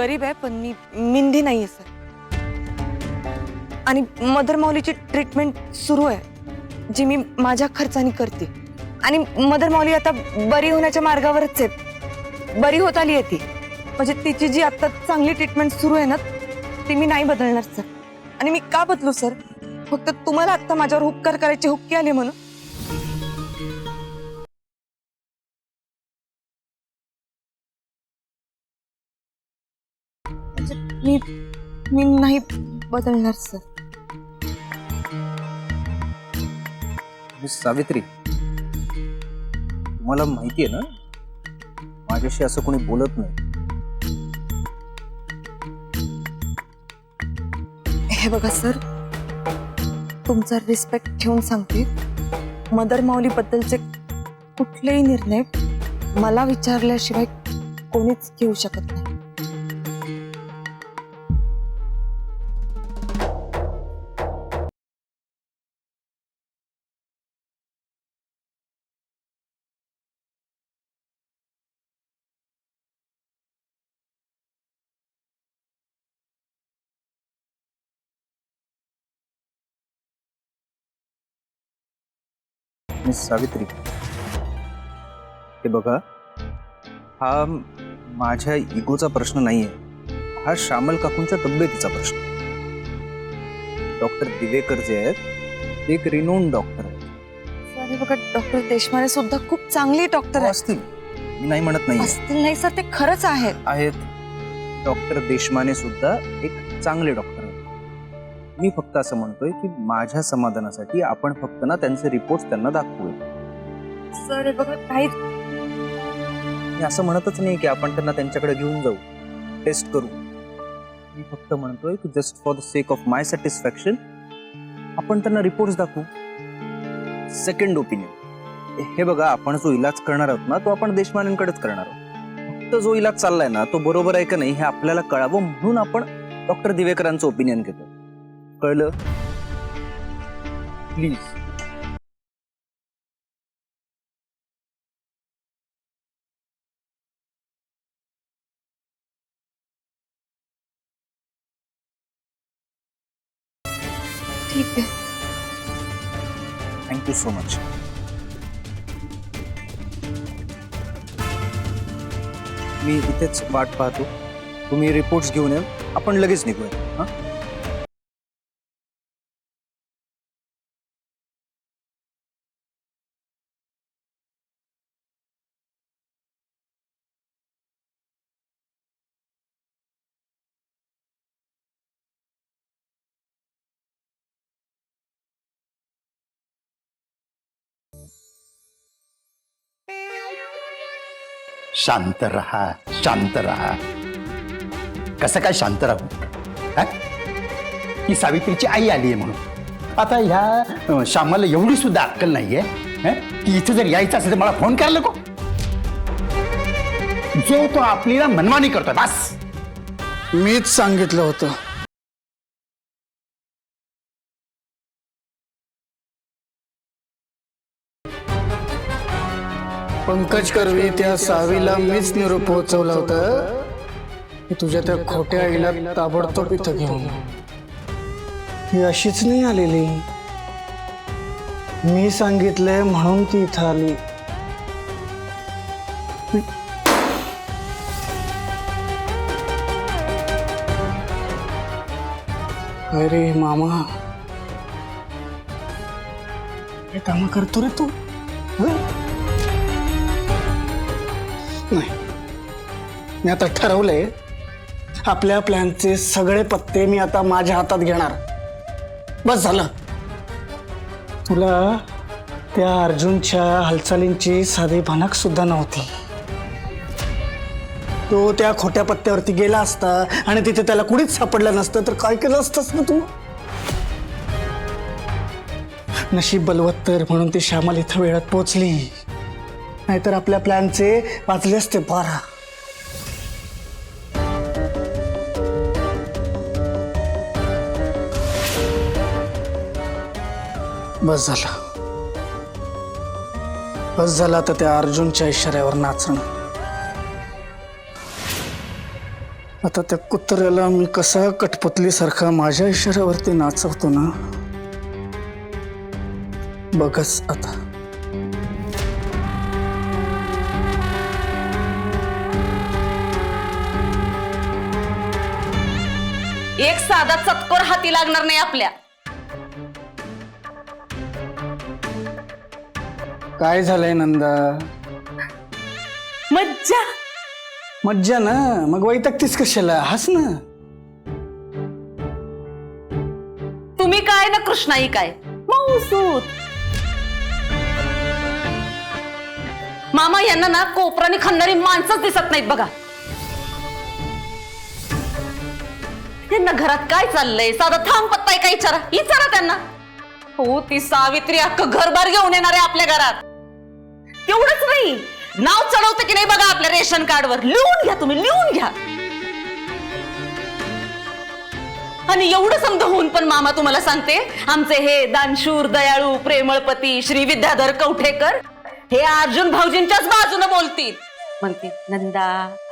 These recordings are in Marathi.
गरीब आहे पण मी मिंदी नाहीये सर. आणि मदर माऊलीची ट्रीटमेंट सुरू आहे जी मी माझ्या खर्चाने करते. आणि मदर माऊली आता बरी होण्याच्या मार्गावरच आहे. बरी होत आली आहे ती. म्हणजे तिची जी आता चांगली ट्रीटमेंट सुरू आहे ना ती मी नाही बदलणार सर. आणि मी का बदलू सर? फक्त तुम्हाला आता माझ्यावर उपकार करायचे हुक्के आले म्हणून. मी मी नाही बदलणार सर. मिस सावित्री, तुम्हाला माहिती आहे ना माझ्याशी असं कोणी बोलत नाही. हे बघा सर, तुमचा रिस्पेक्ट ठेवून सांगते, मदर माऊली बद्दलचे कुठलेही निर्णय मला विचारल्याशिवाय कोणीच घेऊ शकत नाही. मिस सावित्री, हे बघा, हा माझ्या इगोचा प्रश्न नाहीये. हा श्यामल काकूंच्या तब्येतीचा प्रश्न. डॉक्टर दिवेकर जे आहेत ते एक रिनोन डॉक्टर आहेत. सर हे बघा, डॉक्टर देशमाने सुद्धा खूप चांगले डॉक्टर असतील, मी नाही म्हणत नाही असतील नाही सर, ते खरंच आहेत. डॉक्टर देशमाने सुद्धा एक चांगले डॉक्टर आहेत. मी फक्त असं म्हणतोय की माझ्या समाधानासाठी आपण फक्त ना त्यांचे रिपोर्ट त्यांना दाखवूया. सर हे बघा, काहीच मी असं म्हणतच नाही की आपण त्यांना त्यांच्याकडे घेऊन जाऊ, टेस्ट करू. मी फक्त म्हणतोय की just for the sake of my satisfaction आपण त्यांना रिपोर्ट्स दाखवू. सेकंड ओपिनियन, हे बघा, आपण जो इलाज करणार आहोत ना तो आपण देशमानेंकडेच करणार आहोत. फक्त जो इलाज चाललाय ना तो बरोबर आहे का नाही हे आपल्याला कळावं म्हणून आपण डॉक्टर दिवेकरांचं ओपिनियन घेतो. कळलं? प्लीज. ठीक आहे. Thank you so much. मी इथेच वाट पाहतो. तुम्ही रिपोर्ट्स घेऊन या, आपण लगेच निघूया. हां, शांत रहा, शांत रहा. कसं काय शांत राहू? ही सावित्रीची आई आली आहे म्हणून आता ह्या श्यामाला एवढी सुद्धा अक्कल नाहीये की इथे जर यायचं असेल तर मला फोन करायला नको. जो तो आपलीला मनमानी करतोय बस. मीच सांगितलं होतं. पंकज करवी त्या सावीला मीच निरोप पोहोचवला होता की तुझ्या त्या खोट्या आईला ताबडतोब इथं घेऊन. ही अशीच नाही आलेली, मी सांगितलंय म्हणून ती इथं आली. अरे मामा, हे काम करतो रे तू? नाही, मी आता ठरवलंय आपल्या प्लॅनचे सगळे पत्ते मी आता माझ्या हातात घेणार. बस झालं. तुला त्या अर्जुनच्या हालचालींची साधी भनक सुद्धा नव्हती. तो त्या खोट्या पत्त्यावरती गेला असता आणि तिथे त्याला कुणीच सापडलं नसतं तर काय केलं असतंस ना तू? नशीब बलवत्तर म्हणून ती श्यामल इथं वेळात पोहोचली, नाहीतर आपल्या प्लॅनचे वाचले असते 12. बस झालं, बस झालं आता त्या अर्जुनच्या इशाऱ्यावर नाचणं. आता त्या कुत्र्याला मी कसा कठपुतलीसारखा माझ्या इशाऱ्यावरती नाचवतो ना, बघच आता. एक साधा चतकोर हाती लागणार नाही आपल्या. काय झालंय नंदा? मज्जा. मज्जा ना, मग वैतागतीस कशाला? हस ना. तुम्ही काय ना कृष्णाई काय मौसूद. मामा यांना ना कोपराने खाणारी माणसंच दिसत नाहीत बघा. यांना घरात काय चाललंय साधा थांब पत्ता आहे का विचारा त्यांना. हो ती सावित्री अख्खं घरबार घेऊन येणार आहे आपल्या घरात. तेवढंच नाही, नाव चढवते की नाही बघा आपल्या रेशन कार्डवर. लिहून घ्या तुम्ही, लिहून घ्या. आणि एवढं समजा होऊन पण मामा तुम्हाला सांगते, आमचे हे दानशूर दयाळू प्रेमळपती श्री विद्याधर कवठेकर हे अर्जुन भाऊजींच्याच बाजूने बोलतील. म्हणते नंदा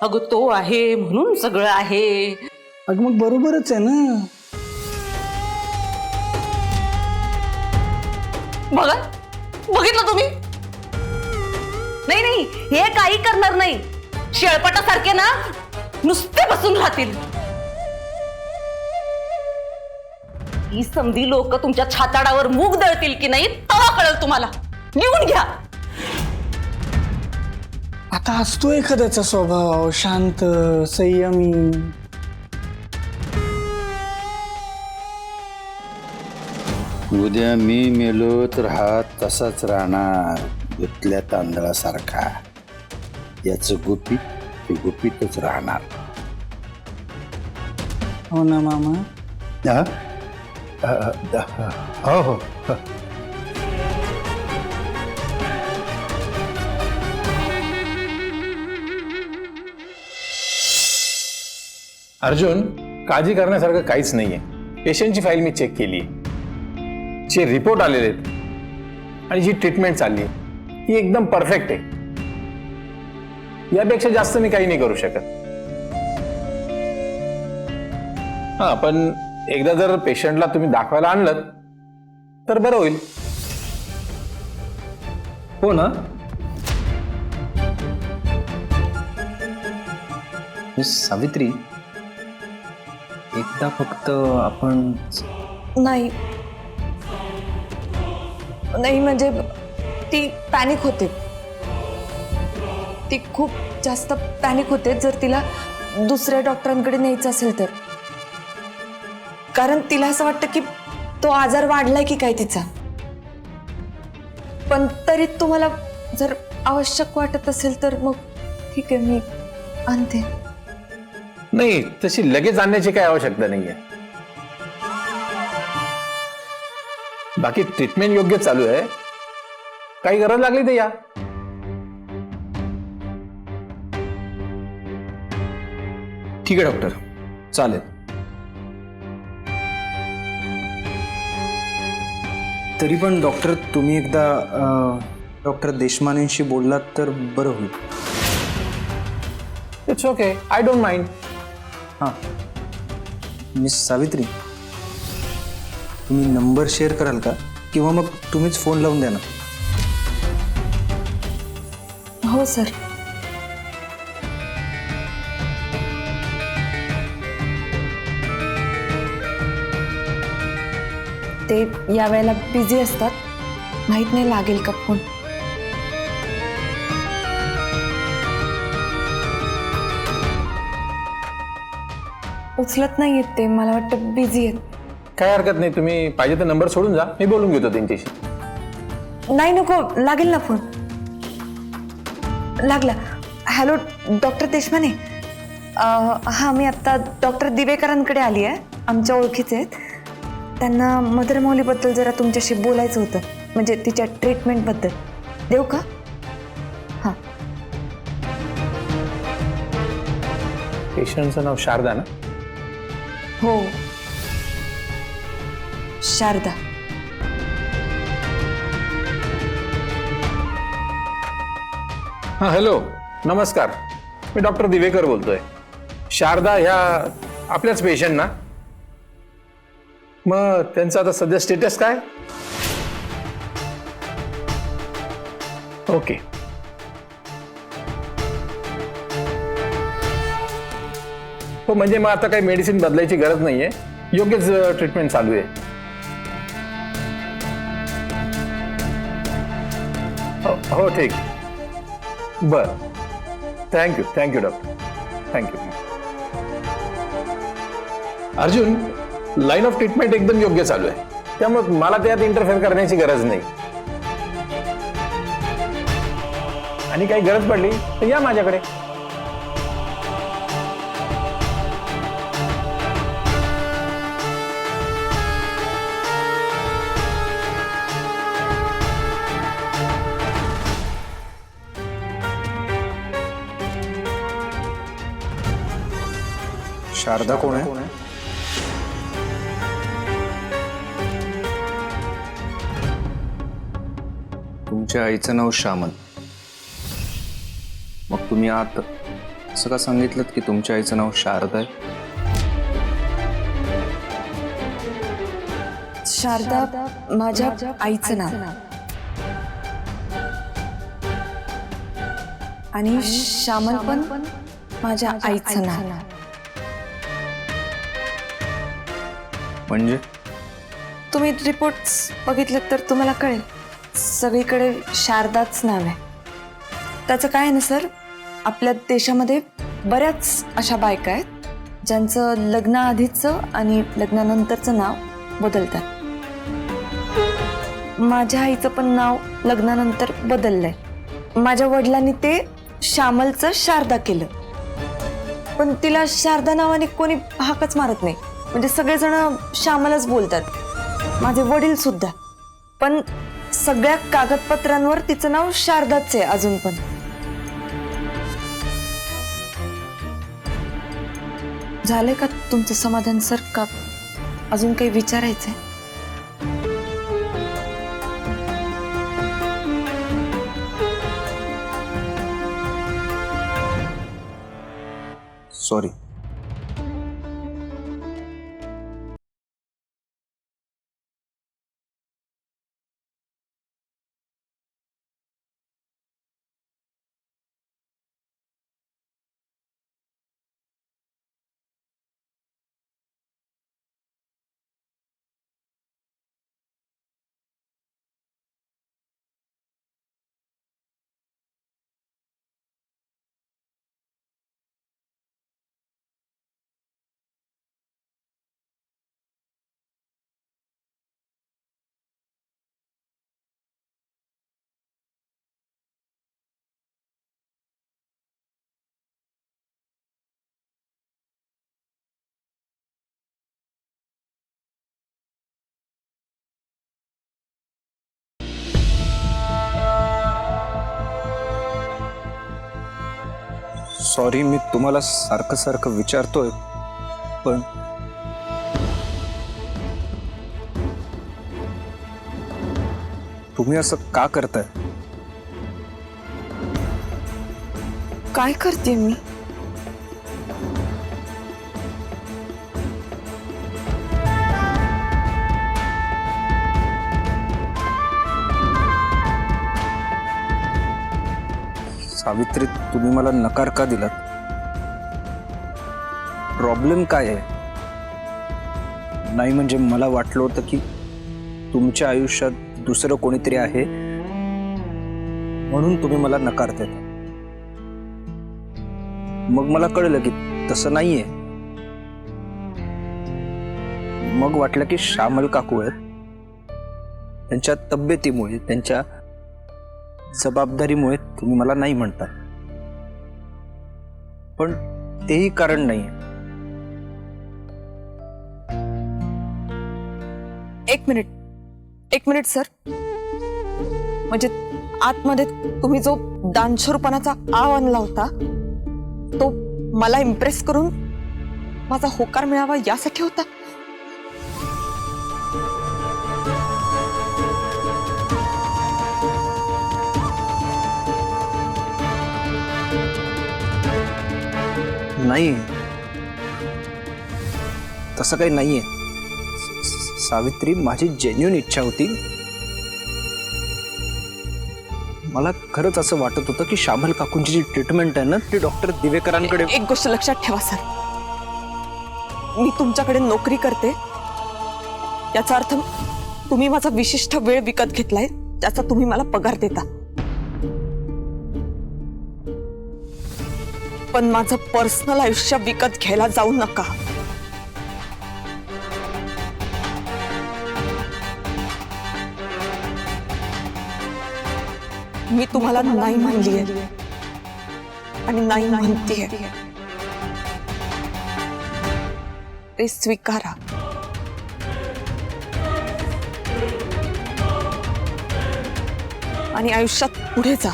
अगं तो आहे म्हणून सगळं आहे. अग मग बरोबरच आहे ना. बघा बघितलं तुम्ही. नाही नाही, हे काही करणार नाही. शेळपटासारखे ना नुसते बसून राहतील. ही समधी लोक तुमच्या छाताडावर मूग दळतील की नाही तेव्हा कळेल तुम्हाला. लिहून घ्या. आता असतो एखाद्याचा स्वभाव शांत संयमी. उद्या मी मेलो तर हा तसाच राहणार, धुतल्या तांदळासारखा. याचं गुपित ते गुपितच राहणार. हो ना मामा. हा? हो हो. अर्जुन, काळजी करण्यासारखं काहीच नाहीये. पेशंटची फाईल मी चेक केली, जे रिपोर्ट आलेले आहेत आणि जी ट्रीटमेंट चालली ती एकदम परफेक्ट आहे. यापेक्षा जास्त मी काही नाही करू शकत. हा, पण एकदा जर पेशंटला तुम्ही दाखवायला आणलं तर बरं होईल. हो ना. मिस सावित्री, एकदा फक्त आपण. नाही नाही, म्हणजे ती पॅनिक होते. ती खूप जास्त पॅनिक होते जर तिला दुसऱ्या डॉक्टरांकडे न्यायचं असेल तर. कारण तिला असं वाटतं की तो आजार वाढलाय की काय तिचा. पण तरी तुम्हाला जर आवश्यक वाटत असेल तर मग ठीक आहे, मी आणते. नाही, तशी लगेच आणण्याची काही आवश्यकता नाहीये. बाकी ट्रीटमेंट योग्य चालू आहे. काही गरज लागली तर या. ठीक आहे डॉक्टर, चालेल. तरी पण डॉक्टर, तुम्ही एकदा डॉक्टर देशमानेंशी बोललात तर बरं होईल. It's okay, I don't mind. हां मिस सावित्री, तुम्ही नंबर शेअर कराल का, किंवा मग तुम्हीच फोन लावून द्या ना. हो सर. ते या वेळेला बिझी असतात, माहित नाही लागेल का फोन. उचलत नाही येत ते, मला वाटतं बिझी आहेत. काय हरकत नाही, तुम्ही पाहिजे तर नंबर सोडून जा, मी बोलून घेतो त्यांच्याशी. नाही नको, लागेल ना फोन. लागला. Hello doctor Deshmane. हां, मी आत्ता डॉक्टर दिवेकरांकडे आली आहे, आमच्या ओळखीचे आहेत. त्यांना मदर मौलीबद्दल जरा तुमच्याशी बोलायचं होतं, म्हणजे तिच्या ट्रीटमेंटबद्दल. देऊ का? हां. पेशंटचं नाव शारदा ना? हो, शारदा. हां, हॅलो, नमस्कार. मी डॉक्टर दिवेकर बोलतोय. शारदा ह्या आपल्याच पेशंट ना? मग त्यांचा आता सध्या स्टेटस काय? ओके. हो, म्हणजे मग आता काही मेडिसिन बदलायची गरज नाहीये, योग्यच ट्रीटमेंट चालू आहे. हो ठीक. बर, thank you doctor, thank you. Arjun, line of treatment एकदम योग्य चालू आहे, त्यामुळे मला त्यात इंटरफेअर करण्याची गरज नाही. आणि काही गरज पडली तर या माझ्याकडे. शारदा कोण आहे? तुमच्या आईचं नाव श्यामल. मग तुम्ही आत असं का सांगितलं की तुमच्या आईचं नाव शारदा आहे? शारदा माझ्या आईचं नाव आणि श्यामल पण माझ्या आईचं नाव. म्हणजे तुम्ही रिपोर्ट्स बघितले तर तुम्हाला कळेल, सगळीकडे शारदाच नाव आहे. त्याचं काय आहे ना सर, आपल्या देशामध्ये बऱ्याच अशा बायका आहेत ज्यांचं लग्नाआधीचं आणि लग्नानंतरचं नाव बदलतात. माझ्या आईचं पण नाव लग्नानंतर बदललंय. माझ्या वडिलांनी ते श्यामलचं शारदा केलं, पण तिला शारदा नावाने कोणी हाकच मारत नाही. म्हणजे सगळेजण श्यामलच बोलतात, माझे वडील सुद्धा. पण सगळ्या कागदपत्रांवर तिचं नाव शारदाच आहे अजून पण. झालंय का तुमचं समाधान सर, का अजून काही विचारायचंय? सॉरी. सॉरी, मी तुम्हाला सारखं सारखं विचारतोय, पण तुम्ही असं का करताय? काय करते मी? सावित्री, तुम्ही मला नकार का दिलात? प्रॉब्लेम काय आहे? नाही म्हणजे मला वाटलं होतं की तुमच्या आयुष्यात दुसरं कोणीतरी आहे म्हणून तुम्ही मला नकार देता. मग मला कळलं की तसं नाहीये. मग वाटलं की श्यामल काकू आहेत, त्यांच्या तब्येतीमुळे, त्यांच्या जबाबदारीमुळे तुम्ही मला नाही म्हणता. पण तेही कारण नाही. एक मिनिट सर. म्हणजे आतमध्ये तुम्ही जो दानशूरपणाचा आव आणला होता तो मला इम्प्रेस करून माझा होकार मिळावा यासाठी होता? नाही, तसं काही नाहीये सावित्री, माझी जेन्युइन इच्छा होती. मला खरंच असं वाटत होतं की शामल काकूंची जी ट्रीटमेंट आहे ना ती डॉक्टर दिवेकरांकडे. एक गोष्ट लक्षात ठेवा सर, मी तुमच्याकडे नोकरी करते याचा अर्थ तुम्ही माझा विशिष्ट वेळ विकत घेतलाय, त्याचा तुम्ही मला पगार देता. पण माझं पर्सनल आयुष्य विकत घ्यायला जाऊ नका. मी तुम्हाला नाही म्हणलीये आणि नाही म्हणतीये, ते स्वीकारा. आणि आयुष्यात पुढे जा.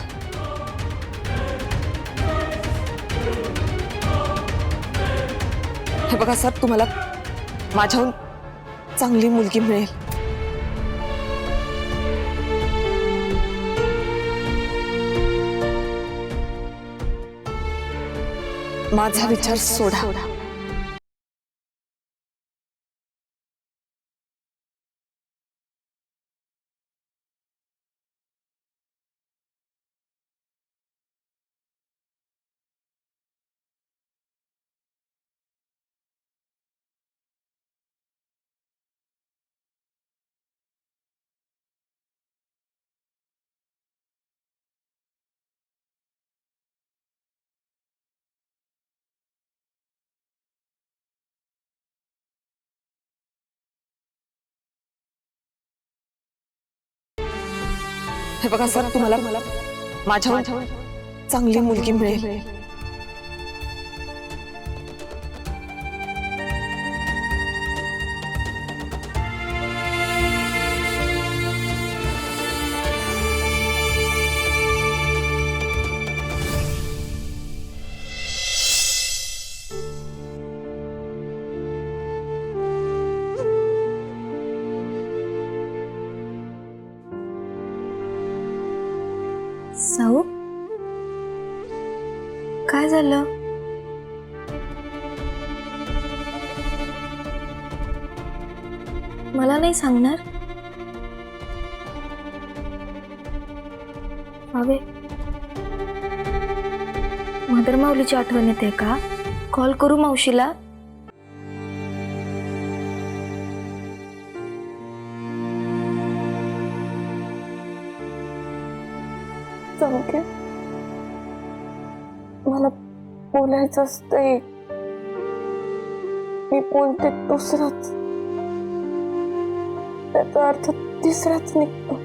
हे बघा सर, तुम्हाला माझ्याहून चांगली मुलगी मिळेल. माझा विचार सोडा. हे बघा सर, तुम्हाला माझ्याहून चांगली मुलगी मिळेल. साऊ, काय झालं? मला नाही सांगणार? हवे मदर माऊलीची आठवण येते का? कॉल करू मावशीला? चमके, मला बोलायचं असतंय. मी बोलते दुसरंच, त्याचा अर्थ तिसराच निघतो.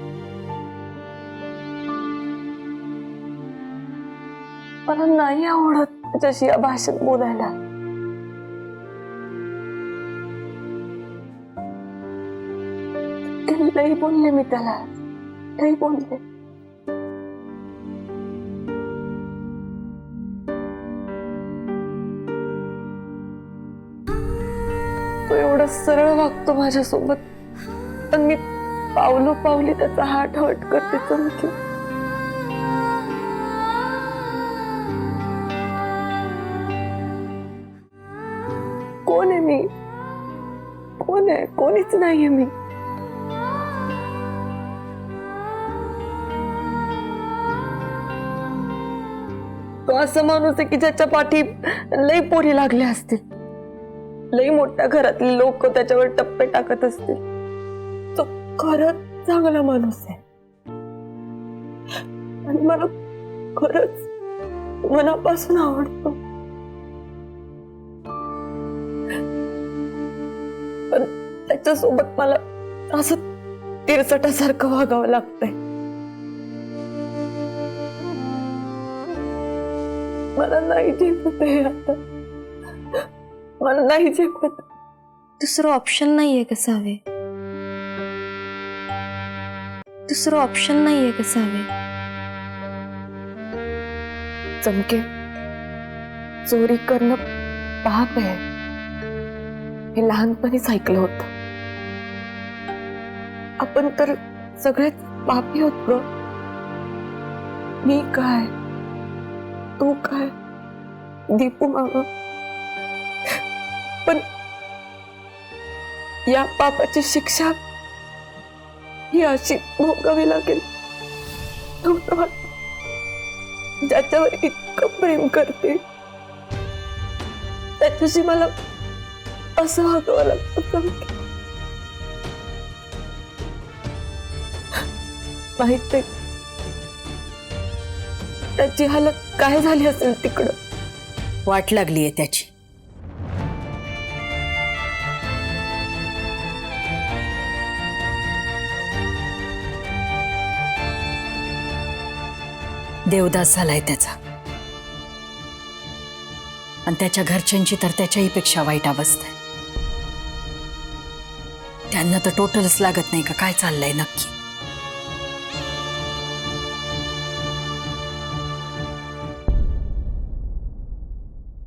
मला नाही आवडत त्याच्याशी या भाषेत बोलायला. लई बोलले मी त्याला, लई बोलले. तो एवढं सरळ वागतो माझ्यासोबत, पण मी पावलोपावली त्याचा हात हट करते. चमकी, कोण आहे मी? कोण आहे? कोणीच नाहीये मी. तो असं माणूस आहे की ज्याच्या पाठी लई पोरी लागल्या असतील, लई मोठ्या घरातले लोक त्याच्यावर टप्पे टाकत असतील. तो खरंच चांगला माणूस आहे आणि मला खरंच मनापासून आवडतो. पण त्याच्यासोबत मला असं तिरसटासारखं वागावं लागतंय. मला नाही झेपत आहे आता, मला नाही झेपत. दुसरं ऑप्शन नाहीये का सावे? दुसरं ऑप्शन नाहीये का सावे? चमके, चोरी करणं पाप आहे हे लहानपणीच ऐकलं होतं. आपण तर सगळेच पापी होत ग. मी काय, तू काय, दीपू मामा. पण या पापाची शिक्षा ही अशी भोगावी लागेल नव्हतं वाटत. ज्याच्यावर इतकं प्रेम करते त्याच्याशी मला असं वागावं लागतं. माहित नाही त्याची हालत काय झाली असेल तिकडं. वाट लागलीये त्याची. देवदास झालाय त्याचा, आणि त्याच्या घरच्यांची तर त्याच्याही पेक्षा वाईट अवस्था आहे. त्यांना तर टोटलच लागत नाही का काय चाललंय नक्की.